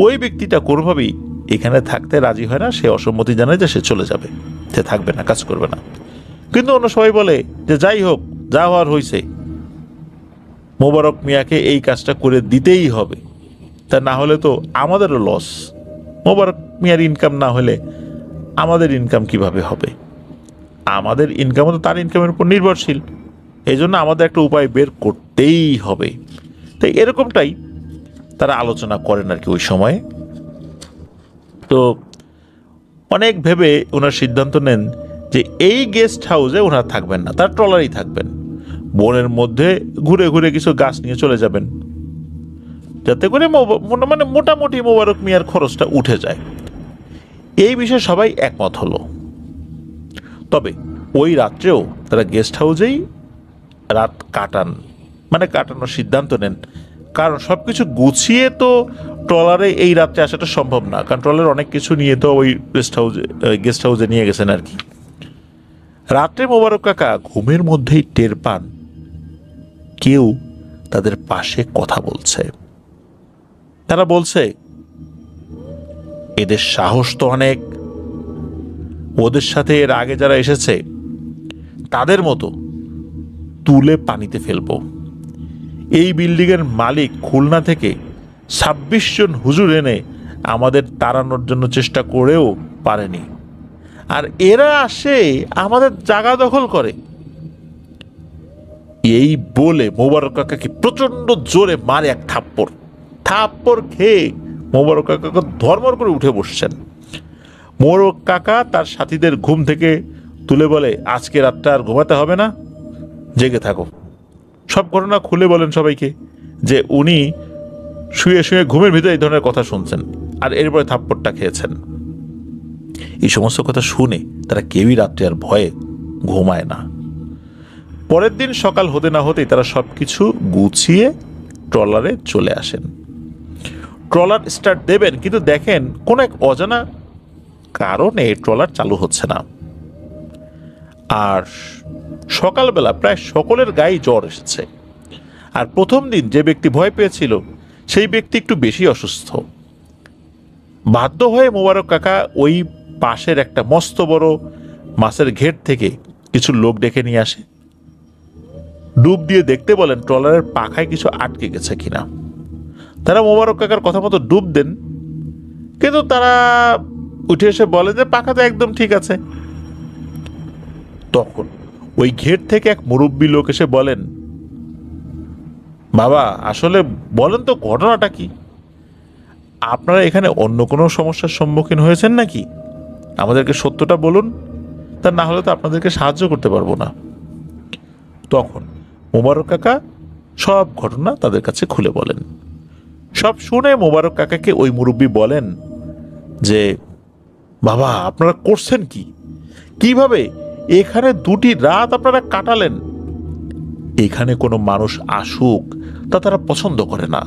ওই ব্যক্তিটা কোনোভাবেই এখানে থাকতে রাজি হয় না, সে অসম্মতি জানায় যে সে চলে যাবে, সে থাকবে না, কাজ করবে না। কিন্তু অন্য সবাই বলে যে যাই হোক, যা হওয়ার হয়েছে, মোবারক মিয়াকে এই কাজটা করে দিতেই হবে, তা না হলে তো আমাদেরও লস। মোবারক মিয়ার ইনকাম না হলে আমাদের ইনকাম কিভাবে হবে? আমাদের ইনকামও তো তার ইনকামের উপর নির্ভরশীল, এই জন্য আমাদের একটা উপায় বের করতেই হবে। তো এরকমটাই তারা আলোচনা করেন আর কি ওই সময়ে। তো অনেক ভেবে ওনার সিদ্ধান্ত নেন যে এই গেস্ট হাউসে ওনারা থাকবেন না, তার ট্রলারেই থাকবেন, বনের মধ্যে ঘুরে ঘুরে কিছু গাছ নিয়ে চলে যাবেন, যাতে করে মানে মোটামুটি মোবারক মিয়ার খরচটা উঠে যায়। এই বিষয়ে সবাই একমত হলো। তবে ওই রাত্রেও তারা গেস্ট হাউসেই রাত কাটান, মানে কাটানোর সিদ্ধান্ত নেন। কারণ সব কিছু গুছিয়ে তো ট্রলারে এই রাত্রে আসাটা সম্ভব না, কারণ ট্রলারে অনেক কিছু নিয়ে তো ওই গেস্ট হাউসে নিয়ে গেছেন আর কি। রাত্রে মোবারক কাকা ঘুমের মধ্যেই টের পান কেউ তাদের পাশে কথা বলছে। তারা বলছে, এদের সাহস তো অনেক, ওদের সাথে এর আগে যারা এসেছে তাদের মতো তুলে পানিতে ফেলবো। এই বিল্ডিং এর মালিক খুলনা থেকে ২৬ জন হুজুর এনে আমাদের তাড়ানোর জন্য চেষ্টা করেও পারেনি, আর এরা আসে আমাদের জায়গা দখল করে। এই বলে মোবারক কাকাকে প্রচন্ড জোরে মারে এক থাপ্পড় খেয়ে মোবারক কাকা ধর্মর করে উঠে বসছেন। মোবারক কাকা তার সাথীদের ঘুম থেকে তুলে বলে, আজকে রাতটা আর ঘুমাতে হবে না, জেগে থাকো। সব ঘটনা খুলে বলেন সবাইকে, যে উনি শুয়ে শুয়ে ঘুমের ভিতরে এই ধরনের কথা শুনছেন, আর এরপরে থাপ্পড়টা খেয়েছেন। এই সমস্ত কথা শুনে তারা কেউই রাত্রে আর ভয়ে ঘুমায় না। পরের দিন সকাল হতে না হতেই তারা সবকিছু গুছিয়ে ট্রলারে চলে আসেন। ট্রলার স্টার্ট দেবেন, কিন্তু দেখেন কোন এক অজানা কারণে ট্রলার চালু হচ্ছে না। আর সকালবেলা প্রায় সকলের গায়ে জ্বর এসেছে। আর প্রথম দিন যে ব্যক্তি ভয় পেয়েছিল সেই ব্যক্তি একটু বেশি অসুস্থ। বাধ্য হয়ে মোবারক কাকা ওই পাশের একটা মস্ত বড় মাছের ঘেট থেকে কিছু লোক ডেকে নিয়ে আসে। ডুব দিয়ে দেখতে বলেন ট্রলারের পাখায় কিছু আটকে গেছে কিনা। তারা মোবারক কাকার কথা মতো ডুব দেন, কিন্তু তারা উঠে এসে বলে যে পাখা তো একদম ঠিক আছে। তখন ওই ঘেট থেকে এক মুরব্বী লোক এসে বলেন, বাবা আসলে বলেন তো ঘটনাটা কি? আপনারা এখানে অন্য কোনো সমস্যার সম্মুখীন হয়েছেন নাকি? আমাদেরকে সত্যটা বলুন, তা না হলে তো আপনাদেরকে সাহায্য করতে পারবো না। তখন মোবারক কাকা সব ঘটনা তাদের কাছে খুলে বলেন। সব শুনে মোবারক কাকাকে ওই মুরব্বী বলেন যে, বাবা আপনারা করছেন কি, কিভাবে এখানে 2টি রাত আপনারা কাটালেন? এখানে কোনো মানুষ আসুক তা তারা পছন্দ করে না।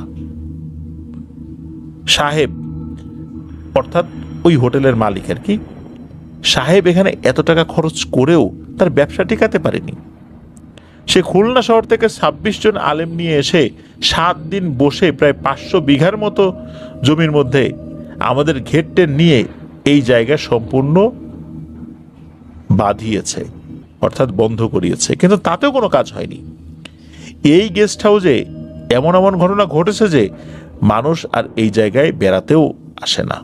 সাহেব, অর্থাৎ ওই হোটেলের মালিক আর কি, সাহেব এখানে এত টাকা খরচ করেও তার ব্যবসা টিকাতে পারেনি। সে খুলনা শহর থেকে ২৬ জন আলেম নিয়ে এসে 7 দিন বসে প্রায় 500 বিঘার মতো জমির মধ্যে আমাদের ঘেটটে নিয়ে এই জায়গা সম্পূর্ণ বাঁধিয়েছে, অর্থাৎ বন্ধ করিয়েছে, কিন্তু তাতেও কোনো কাজ হয়নি। এই গেস্ট হাউসে এমন এমন ঘটনা ঘটেছে যে মানুষ আর এই জায়গায় বেড়াতেও আসে না,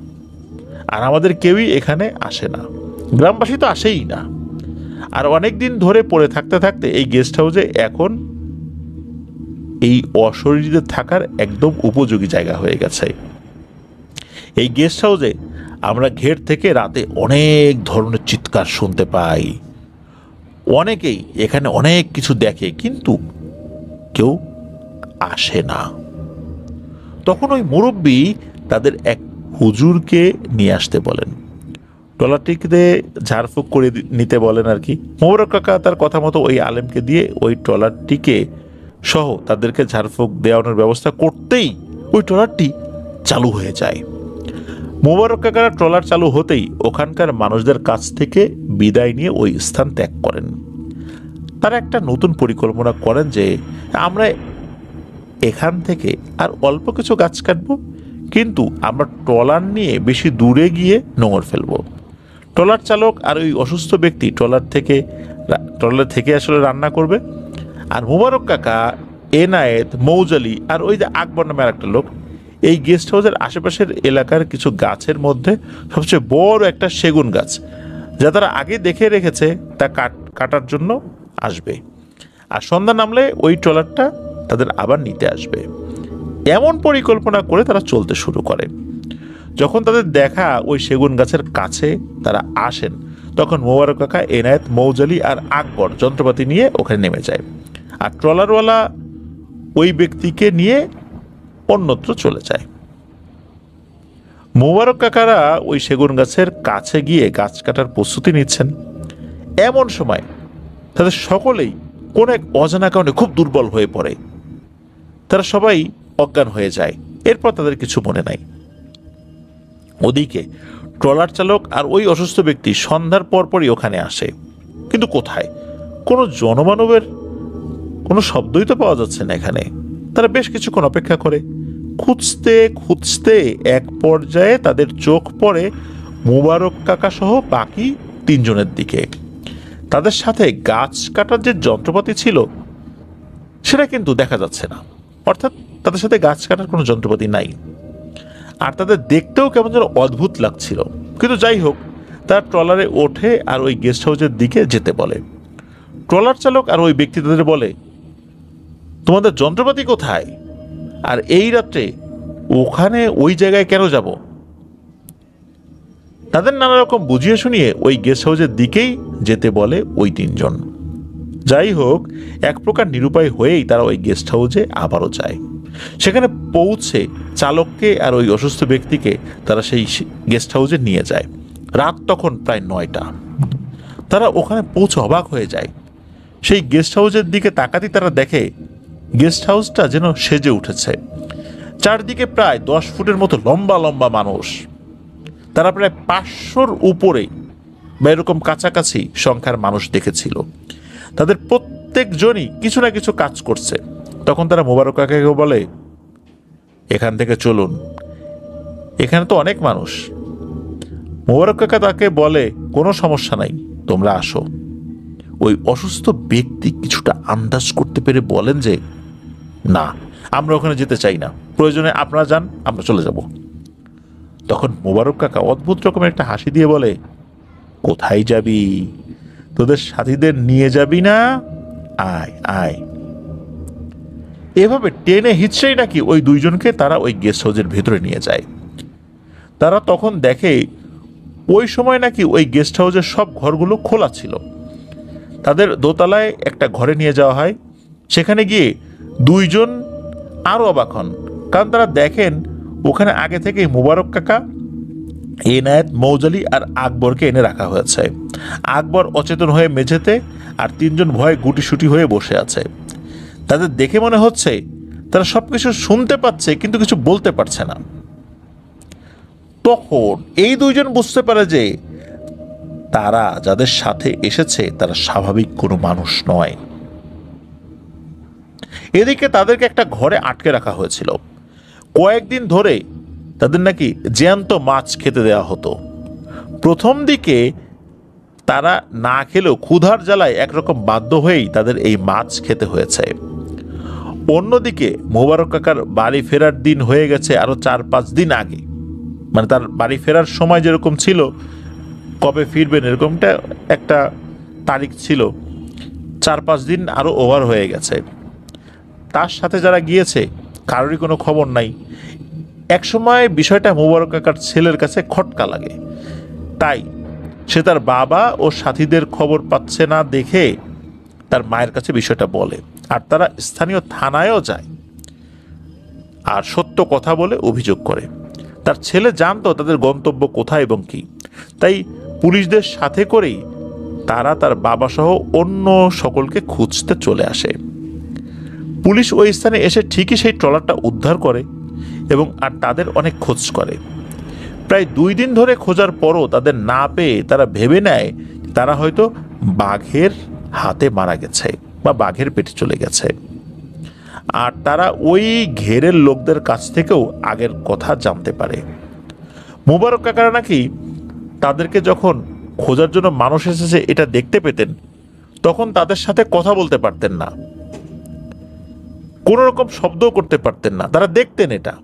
আর আমাদের কেউই এখানে আসে না, গ্রামবাসী তো আসেই না। আর অনেক দিন ধরে পড়ে থাকতে থাকতে এই গেস্ট হাউসে এখন এই অশরীরীদের থাকার একদম উপযোগী জায়গা হয়ে গেছে। এই গেস্ট হাউসে আমরা ঘের থেকে রাতে অনেক ধরনের চিৎকার শুনতে পাই। অনেকেই এখানে অনেক কিছু দেখে, কিন্তু কেউ আসে না। তখন ওই মুরব্বী তাদের এক হুজুরকে নিয়ে আসতে বলেন, ট্রলারটিকে ঝাড়ফুঁক করে নিতে বলেন আর কি। মোবারক কাকা তার কথা মতো ওই আলেমকে দিয়ে ওই ট্রলারটিকে সহ তাদেরকে ঝাড়ফুঁক দেওয়ানোর ব্যবস্থা করতেই ওই ট্রলারটি চালু হয়ে যায়। মোবারক কাকারা ট্রলার চালু হতেই ওখানকার মানুষদের কাছ থেকে বিদায় নিয়ে ওই স্থান ত্যাগ করেন। তারা একটা নতুন পরিকল্পনা করেন যে আমরা এখান থেকে আর অল্প কিছু গাছ কাটবো, কিন্তু আমরা ট্রলার নিয়ে বেশি দূরে গিয়ে নোঙর ফেলবো। ট্রলার চালক আর ওই অসুস্থ ব্যক্তি ট্রলার থেকে আসলে রান্না করবে, আর মোবারক কাকা, এনায়েত, মৌজালি আর ওই যে আকবর নামে একটা লোক এই গেস্ট হাউসের আশেপাশের এলাকার কিছু গাছের মধ্যে সবচেয়ে বড় একটা সেগুন গাছ, যা তারা আগে দেখে রেখেছে, তা কাটার জন্য আসবে। আর সন্ধ্যা নামলে ওই ট্রলারটা তাদের আবার নিতে আসবে। এমন পরিকল্পনা করে তারা চলতে শুরু করে। যখন তাদের দেখা ওই সেগুন গাছের কাছে তারা আসেন, তখন মোবারক কাকা, এনায়েত, মৌজালি আর আকবর যন্ত্রপাতি নিয়ে ওখানে নেমে যায়, আর ট্রলারওয়ালা ওই ব্যক্তিকে নিয়ে অন্যত্র চলে যায়। মোবারক কাকারা ওই সেগুন গাছের কাছে গিয়ে গাছ কাটার প্রস্তুতি নিচ্ছেন। এমন সময় তাদের সকলেই কোন এক অজানা কারণে খুব দুর্বল হয়ে পড়ে। তারা সবাই অজ্ঞান হয়ে যায়। এরপর তাদের কিছু মনে নাই। ওদিকে ট্রলার চালক আর ওই অসুস্থ ব্যক্তি সন্ধ্যার পরপরই ওখানে আসে, কিন্তু কোথায় কোনো জনমানবের কোনো শব্দই তো পাওয়া যাচ্ছে না এখানে। তারা বেশ কিছুক্ষণ অপেক্ষা করে, খুঁজতে খুঁজতে এক পর্যায়ে তাদের চোখ পড়ে মোবারক কাকা সহ বাকি তিনজনের দিকে। তাদের সাথে গাছ কাটার যে যন্ত্রপাতি ছিল সেটা কিন্তু দেখা যাচ্ছে না, অর্থাৎ তাদের সাথে গাছ কাটার কোনো যন্ত্রপাতি নাই। আর তাদের দেখতেও কেমন যেন অদ্ভুত লাগছিল। কিন্তু যাই হোক, তারা ট্রলারে ওঠে আর ওই গেস্ট হাউসের দিকে যেতে বলে। ট্রলার চালক আর ওই ব্যক্তি তাদের বলে, তোমাদের যন্ত্রপাতি কোথায়, আর এই রাত্রে ওখানে ওই জায়গায় কেন যাব? তাদের নানা রকম বুঝিয়ে শুনিয়ে ওই গেস্ট হাউসের দিকেই যেতে বলে ওই তিনজন। যাই হোক, এক প্রকার নিরুপায় হয়েই তারা ওই গেস্ট হাউসে আবারও যায়। সেখানে পৌঁছে চালককে আর ওই অসুস্থ ব্যক্তিকে তারা সেই গেস্ট হাউসে নিয়ে যায়। রাত তখন প্রায় 9টা। তারা ওখানে পৌঁছে অবাক হয়ে যায়। সেই গেস্ট হাউসের দিকে তাকাতেই তারা দেখে গেস্ট হাউসটা যেন সেজে উঠেছে। চারদিকে প্রায় 10 ফুটের মতো লম্বা লম্বা মানুষ। তারা প্রায় 500-র উপরে বা এরকম কাছাকাছি সংখ্যার মানুষ দেখেছিল। তাদের প্রত্যেকজনই কিছু না কিছু কাজ করছে। তখন তারা মোবারক কাকাকে বলে, এখান থেকে চলুন, এখানে তো অনেক মানুষ। মোবারক কাকা তাকে বলে, কোনো সমস্যা নাই, তোমরা আসো। ওই অসুস্থ ব্যক্তি কিছুটা আন্দাজ করতে পেরে বলেন যে, না, আমরা ওখানে যেতে চাই না, প্রয়োজনে আপনারা যান, আমরা চলে যাব। তখন মোবারক কাকা অদ্ভুত রকমের একটা হাসি দিয়ে বলে, কোথায় যাবি? তোদের সাথীদের নিয়ে যাবি না? আয় আয়। এভাবে টেনে হিচড়েই নাকি ওই দুইজনকে তারা ওই গেস্ট হাউসের ভেতরে নিয়ে যায়। তারা তখন দেখে ওই সময় নাকি ওই গেস্ট হাউসের সব ঘরগুলো খোলা ছিল। তাদের দোতলায় একটা ঘরে নিয়ে যাওয়া হয়। সেখানে গিয়ে দুইজন আরও অবাক হন, কারণ তারা দেখেন ওখানে আগে থেকেই মোবারক কাকা, এনায়েত, মৌজালি আর আকবরকে এনে রাখা হয়েছে। আকবর অচেতন হয়ে মেঝেতে, আর তিনজন ভয়ে গুটিসুটি হয়ে বসে আছে। তাদের দেখে মনে হচ্ছে তারা সবকিছু শুনতে পাচ্ছে, কিন্তু কিছু বলতে পারছে না। তখন এই দুইজন বুঝতে পারে যে তারা যাদের সাথে এসেছে তারা স্বাভাবিক কোনো মানুষ নয়। এদিকে তাদেরকে একটা ঘরে আটকে রাখা হয়েছিল। কয়েকদিন ধরে তাদের নাকি জ্যান্ত মাছ খেতে দেওয়া হতো। প্রথম দিকে তারা না খেলেও ক্ষুধার জ্বালায় একরকম বাধ্য হয়েই তাদের এই মাছ খেতে হয়েছে। অন্যদিকে মোবারক কাকার বাড়ি ফেরার দিন হয়ে গেছে আরো 4-5 দিন আগে। মানে তার বাড়ি ফেরার সময় যেরকম ছিল, কবে ফিরবেন এরকমটা একটা তারিখ ছিল, 4-5 দিন আরো ওভার হয়ে গেছে। তার সাথে যারা গিয়েছে কারোরই কোনো খবর নাই। একসময় বিষয়টা মোবারক কাকার ছেলের কাছে খটকা লাগে, তাই সে তার বাবা ও সাথীদের খবর পাচ্ছে না দেখে তার মায়ের কাছে বিষয়টা বলে, আর তারা স্থানীয় থানায়ও যায় আর সত্য কথা বলে অভিযোগ করে। তার ছেলে জানতো তাদের গন্তব্য কোথায় এবং কি, তাই পুলিশদের সাথে করেই তারা তার বাবা সহ অন্য সকলকে খুঁজতে চলে আসে। পুলিশ ওই স্থানে এসে ঠিকই সেই ট্রলারটা উদ্ধার করে এবং আর তাদের অনেক খোঁজ করে। প্রায় 2 দিন ধরে খোঁজার পরও তাদের না পেয়ে তারা ভেবে নেয় তারা হয়তো বাঘের হাতে মারা গেছে বা বাঘের পেটে চলে গেছে। আর তারা ওই ঘেরের লোকদের কাছ থেকেও আগের কথা জানতে পারে। মোবারক কাকারা নাকি তাদেরকে যখন খোঁজার জন্য মানুষ এসেছে এটা দেখতে পেতেন, তখন তাদের সাথে কথা বলতে পারতেন না, কোন রকম শব্দও করতে পারতেন না, তারা দেখতেন এটা।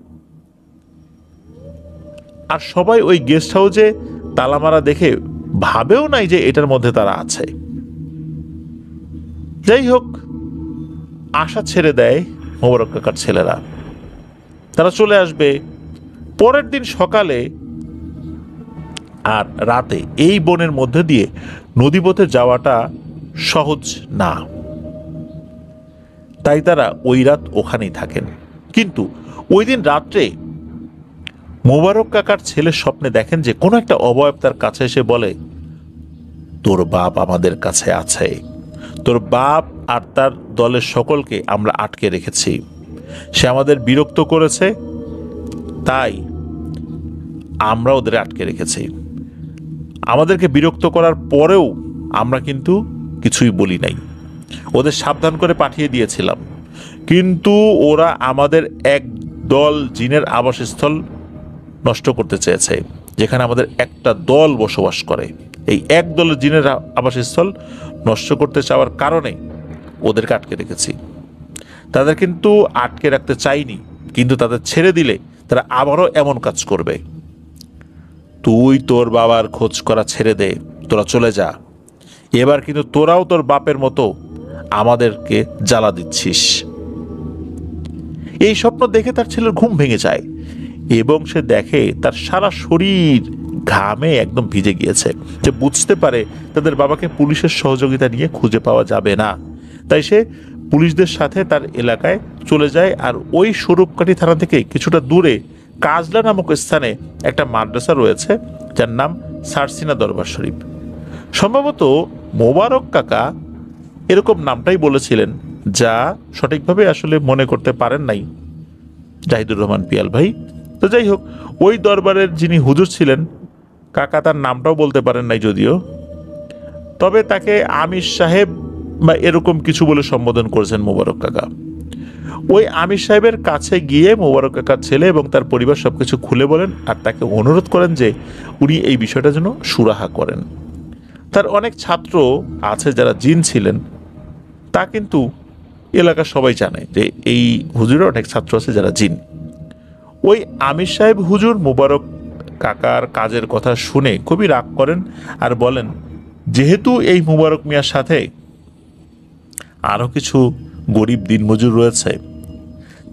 আর সবাই ওই গেস্ট হাউসে তালামারা দেখে ভাবেও নাই যে এটার মধ্যে তারা আছে। যাই হোক, আশা ছেড়ে দেয় মোবারক কাকার ছেলেরা, তারা চলে আসবে পরের দিন সকালে আর রাতে। এই বনের মধ্যে দিয়ে নদীপথে যাওয়াটা সহজ না, তাই তারা ওই রাত ওখানেই থাকেন। কিন্তু ওই দিন রাত্রে মোবারক কাকার ছেলে স্বপ্নে দেখেন যে কোনো একটা অবয়ব তার কাছে এসে বলে, তোর বাপ আমাদের কাছে আছে, তোর বাপ আর তার দলের সকলকে আমরা আটকে রেখেছি, সে আমাদের বিরক্ত করেছে, তাই আমরা ওদের আটকে রেখেছি। আমাদেরকে বিরক্ত করার পরেও আমরা কিন্তু কিছুই বলি নাই, ওদের সাবধান করে পাঠিয়ে দিয়েছিলাম, কিন্তু ওরা আমাদের এক দল জিনের আবাসস্থল নষ্ট করতে চেয়েছে, যেখানে আমাদের একটা দল বসবাস করে। এই এক দলের জিনের আবাসস্থল নষ্ট করতে চাওয়ার কারণে ওদেরকে আটকে রেখেছি। তাদের কিন্তু আটকে রাখতে চাইনি, কিন্তু তাদের ছেড়ে দিলে তারা আবারও এমন কাজ করবে। তুই তোর বাবার খোঁজ করা ছেড়ে দে, তোরা চলে যা, এবার কিন্তু তোরাও তোর বাপের মতো আমাদেরকে জ্বালা দিচ্ছিস। এই স্বপ্ন দেখে তার ছেলের ঘুম ভেঙে যায় এবং সে দেখে তার সারা শরীর ঘামে একদম ভিজে গিয়েছে, যে বুঝতে পারে তাদের বাবাকে পুলিশের সহযোগিতা নিয়ে খুঁজে পাওয়া যাবে না। তাই সে পুলিশদের সাথে তার এলাকায় চলে যায়। আর ওই স্বরূপকাঠি থানা থেকে কিছুটা দূরে কাজলা নামক স্থানে একটা মাদ্রাসা রয়েছে, যার নাম সারসিনা দরবার শরীফ। সম্ভবত মোবারক কাকা এরকম নামটাই বলেছিলেন, যা সঠিকভাবে আসলে মনে করতে পারেন নাই জাহিদুর রহমান পিয়াল ভাই। তো যাই হোক, ওই দরবারের যিনি হুজুর ছিলেন, কাকা তার নামটাও বলতে পারেন নাই যদিও, তবে তাকে আমির সাহেব বা এরকম কিছু বলে সম্বোধন করেছেন মোবারক কাকা। ওই আমির সাহেবের কাছে গিয়ে মোবারক কাকার ছেলে এবং তার পরিবার সবকিছু খুলে বলেন আর তাকে অনুরোধ করেন যে উনি এই বিষয়টা যেন সুরাহা করেন। তার অনেক ছাত্র আছে যারা জিন ছিলেন, তা কিন্তু এলাকার সবাই জানে যে এই হুজুরের অনেক ছাত্র আছে যারা জিন। ওই আমির সাহেব হুজুর মোবারক কাকার কাজের কথা শুনে খুবই রাগ করেন আর বলেন, যেহেতু এই মোবারক মিয়ার সাথে আরও কিছু গরিব দিনমজুর রয়েছে,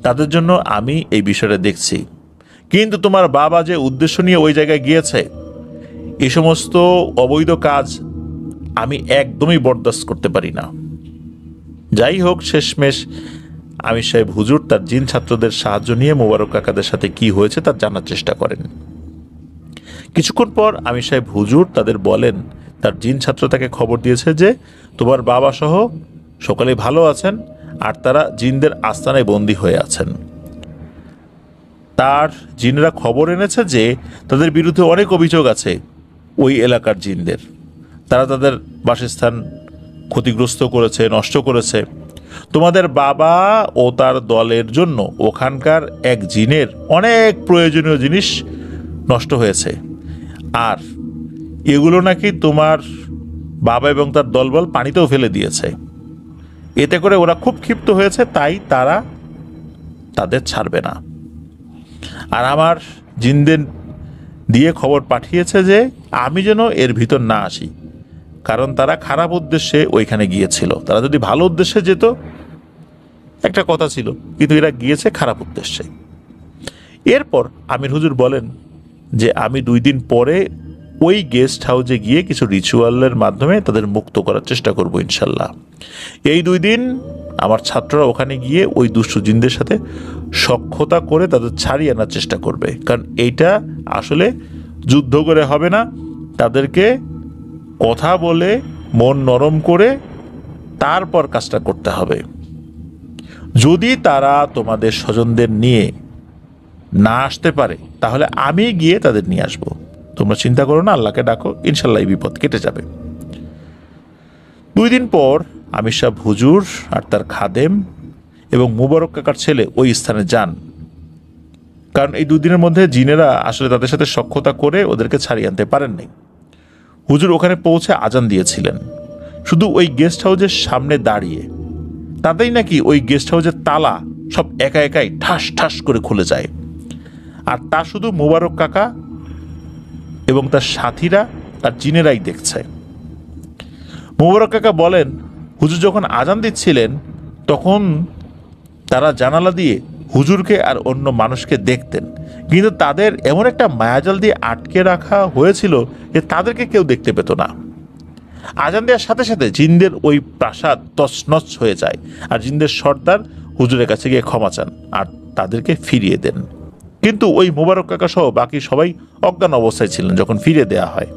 তাদের জন্য আমি এই বিষয়টা দেখছি, কিন্তু তোমার বাবা যে উদ্দেশ্য নিয়ে ওই জায়গায় গিয়েছে, এই সমস্ত অবৈধ কাজ আমি একদমই বরদাস্ত করতে পারি না। যাই হোক, শেষমেশ আমির সাহেব হুজুর তার জিন ছাত্রদের সাহায্য নিয়ে মোবারক কাকাদের সাথে কি হয়েছে তা জানার চেষ্টা করেন। কিছুক্ষণ পর আমির সাহেব হুজুর তাদের বলেন, তার জিন ছাত্র তাকে খবর দিয়েছে যে তোমার বাবা সহ সকলে ভালো আছেন আর তারা জিনদের আস্তানায় বন্দী হয়ে আছেন। তার জিনরা খবর এনেছে যে তাদের বিরুদ্ধে অনেক অভিযোগ আছে ওই এলাকার জিনদের, তারা তাদের বাসস্থান ক্ষতিগ্রস্ত করেছে, নষ্ট করেছে। তোমাদের বাবা ও তার দলের জন্য ওখানকার এক জিনের অনেক প্রয়োজনীয় জিনিস নষ্ট হয়েছে, আর এগুলো নাকি তোমার বাবা এবং তার দলবল পানিতেও ফেলে দিয়েছে। এতে করে ওরা খুব ক্ষিপ্ত হয়েছে, তাই তারা তাদের ছাড়বে না। আর আমার জিনদের দিয়ে খবর পাঠিয়েছে যে আমি যেন এর ভিতর না আসি, কারণ তারা খারাপ উদ্দেশ্যে ওইখানে গিয়েছিল। তারা যদি ভালো উদ্দেশ্যে যেত একটা কথা ছিল, কিন্তু এরা গিয়েছে খারাপ উদ্দেশ্যে। এরপর আমির হুজুর বলেন যে আমি 2 দিন পরে ওই গেস্ট হাউসে গিয়ে কিছু রিচুয়ালের মাধ্যমে তাদের মুক্ত করার চেষ্টা করব ইনশাল্লাহ। এই 2 দিন আমার ছাত্ররা ওখানে গিয়ে ওই দুষ্ট জিনদের সাথে সখ্যতা করে তাদের ছাড়িয়ে আনার চেষ্টা করবে, কারণ এইটা আসলে যুদ্ধ করে হবে না, তাদেরকে কথা বলে মন নরম করে তারপর কাজটা করতে হবে। যদি তারা তোমাদের স্বজনদের নিয়ে না আসতে পারে তাহলে আমি গিয়ে তাদের নিয়ে আসব। তোমরা চিন্তা করো না, আল্লাহকে ডাকো, ইনশাল্লাহ এই বিপদ কেটে যাবে। 2 দিন পর আমির সাহেব হুজুর আর তার খাদেম এবং মুবারক কাকার ছেলে ওই স্থানে যান, কারণ এই 2 দিনের মধ্যে জিনেরা আসলে তাদের সাথে সখ্যতা করে ওদেরকে ছাড়িয়ে আনতে পারেননি। হুজুর ওখানে পৌঁছে আজান দিয়েছিলেন, শুধু ওই গেস্ট হাউসের সামনে দাঁড়িয়ে। তাতেই নাকি ওই গেস্ট হাউসের তালা সব একা একাই ঠাস ঠাস করে খুলে যায়। আর তা শুধু মুবারক কাকা এবং তার সাথীরা আর জিনেরাই দেখছে। মুবারক কাকা বলেন, হুজুর যখন আজান দিচ্ছিলেন তখন তারা জানালা দিয়ে হুজুরকে আর অন্য মানুষকে দেখতেন, কিন্তু তাদের এমন একটা মায়াজাল দিয়ে আটকে রাখা হয়েছিল যে তাদেরকে কেউ দেখতে পেত না। আজান দেওয়ার সাথে সাথে জিনদের ওই প্রাসাদ তছনছ হয়ে যায়, আর জিনদের সর্দার হুজুরের কাছে গিয়ে ক্ষমা চান আর তাদেরকে ফিরিয়ে দেন। কিন্তু ওই মুবারক কাকা সহ বাকি সবাই অজ্ঞান অবস্থায় ছিলেন যখন ফিরিয়ে দেওয়া হয়।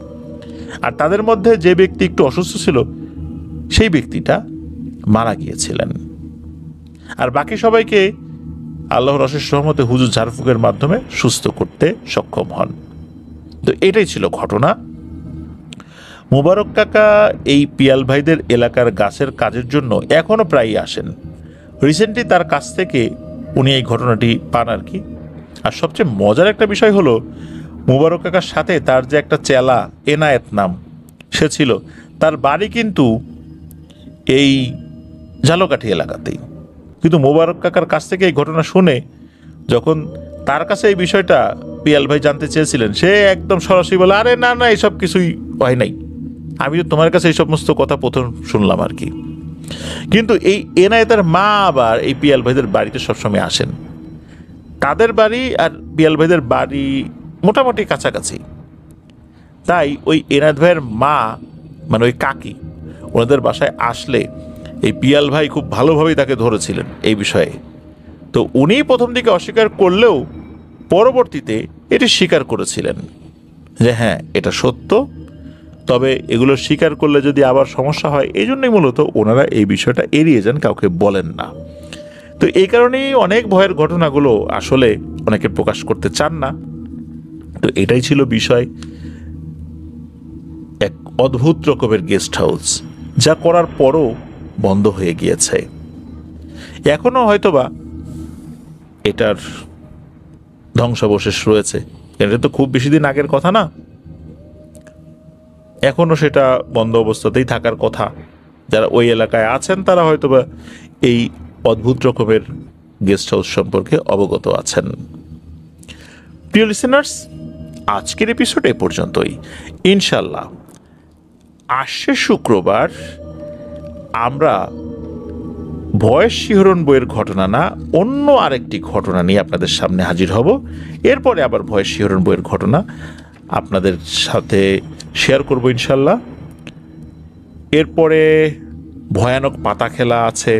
আর তাদের মধ্যে যে ব্যক্তি একটু অসুস্থ ছিল সেই ব্যক্তিটা মারা গিয়েছিলেন। আর বাকি সবাইকে আল্লাহর অশেষ রহমতে হুজুর ঝাড়ফুঁকের মাধ্যমে সুস্থ করতে সক্ষম হন। তো এটাই ছিল ঘটনা। মুবারক কাকা এই পিয়াল ভাইদের এলাকার গাছের কাজের জন্য এখনো প্রায়ই আসেন। রিসেন্টলি তার কাছ থেকে উনি এই ঘটনাটি পান আর কি। আর সবচেয়ে মজার একটা বিষয় হলো, মুবারক কাকার সাথে তার যে একটা চেলা এনায়েত নাম সে ছিল, তার বাড়ি কিন্তু এই ঝালকাঠি এলাকাতেই। কিন্তু মুবারক কাকার কাছ থেকে এই ঘটনা শুনে যখন তার কাছে এই বিষয়টা পিয়াল ভাই জানতে চেয়েছিলেন, সে একদম সরাসরি বলে, আরে না না, এসব কিছুই হয় নাই, আমি তো তোমার কাছে এই সমস্ত কথা প্রথম শুনলাম আর কি। কিন্তু এই এনায়েতের মা আবার এই পিয়াল ভাইদের বাড়িতে সবসময় আসেন। তাদের বাড়ি আর পিয়াল ভাইদের বাড়ি মোটামুটি কাছাকাছি। তাই ওই এনায়েত ভাইয়ের মা মানে ওই কাকি ওনাদের বাসায় আসলে এই পিয়াল ভাই খুব ভালোভাবেই তাকে ধরেছিলেন এই বিষয়ে। তো উনি প্রথম দিকে অস্বীকার করলেও পরবর্তীতে এটি স্বীকার করেছিলেন যে হ্যাঁ এটা সত্য, তবে এগুলো স্বীকার করলে যদি আবার সমস্যা হয়, এই জন্যই মূলত ওনারা এই বিষয়টা এড়িয়ে যান, কাউকে বলেন না। তো এই কারণেই অনেক ভয়ের ঘটনাগুলো আসলে অনেকে প্রকাশ করতে চান না। তো এটাই ছিল বিষয়। এক অদ্ভুত রকমের গেস্ট হাউস, যা করার পরও বন্ধ হয়ে গিয়েছে। এখনো হয়তোবা এটার ধ্বংসাবশেষ রয়েছে, এটা তো খুব বেশি দিন আগের কথা না, এখনো সেটা বন্ধ অবস্থাতেই থাকার কথা। যারা ওই এলাকায় আছেন তারা হয়তোবা এই অদ্ভুত রকমের গেস্ট হাউস সম্পর্কে অবগত আছেন। প্রিয় লিসেনার্স, আজকের এপিসোড এ পর্যন্তই। ইনশাল্লাহ আসছে শুক্রবার আমরা ভয়েস শিহরণ বইয়ের ঘটনা না, অন্য আরেকটি ঘটনা নিয়ে আপনাদের সামনে হাজির হব। এরপরে আবার ভয়েস শিহরণ বইয়ের ঘটনা আপনাদের সাথে শেয়ার করব ইনশাল্লাহ। এরপরে ভয়ানক পাতা খেলা আছে,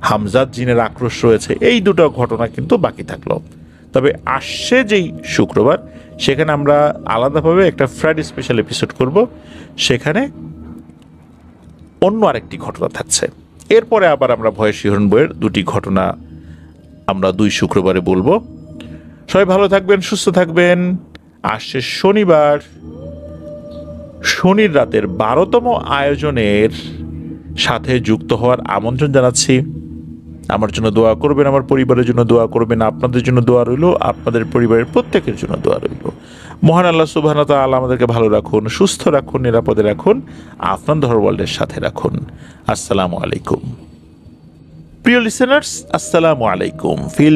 হামজাদ জিনের আক্রোশ রয়েছে, এই দুটো ঘটনা কিন্তু বাকি থাকলো। তবে আসছে যেই শুক্রবার সেখানে আমরা আলাদাভাবে একটা ফ্রাইডে স্পেশাল এপিসোড করব, সেখানে অন্য আরেকটি ঘটনা থাকছে। এরপরে আবার আমরা ভয়েস শিহরণ বইয়ের 2টি ঘটনা আমরা 2 শুক্রবারে বলবো। সবাই ভালো থাকবেন, সুস্থ থাকবেন। আসছে শনিবার, শনির রাতের 12তম আয়োজনের সাথে যুক্ত হওয়ার আমন্ত্রণ জানাচ্ছি। আমার জন্য দোয়া করবেন, আমার পরিবারের জন্য দোয়া করবেন, আপনাদের জন্য দোয়া রইল, আপনাদের পরিবারের প্রত্যেকের জন্য দোয়া রইল। মহান আল্লাহ সুবহানাহু ওয়া তাআলা আমাদেরকে ভালো রাখুন, সুস্থ রাখুন, নিরাপদে রাখুন, আপনার ওয়ার্ল্ডের সাথে রাখুন। আসসালামু আলাইকুম। প্রিয় লিসেনার্স, আসসালামু আলাইকুম। ফিল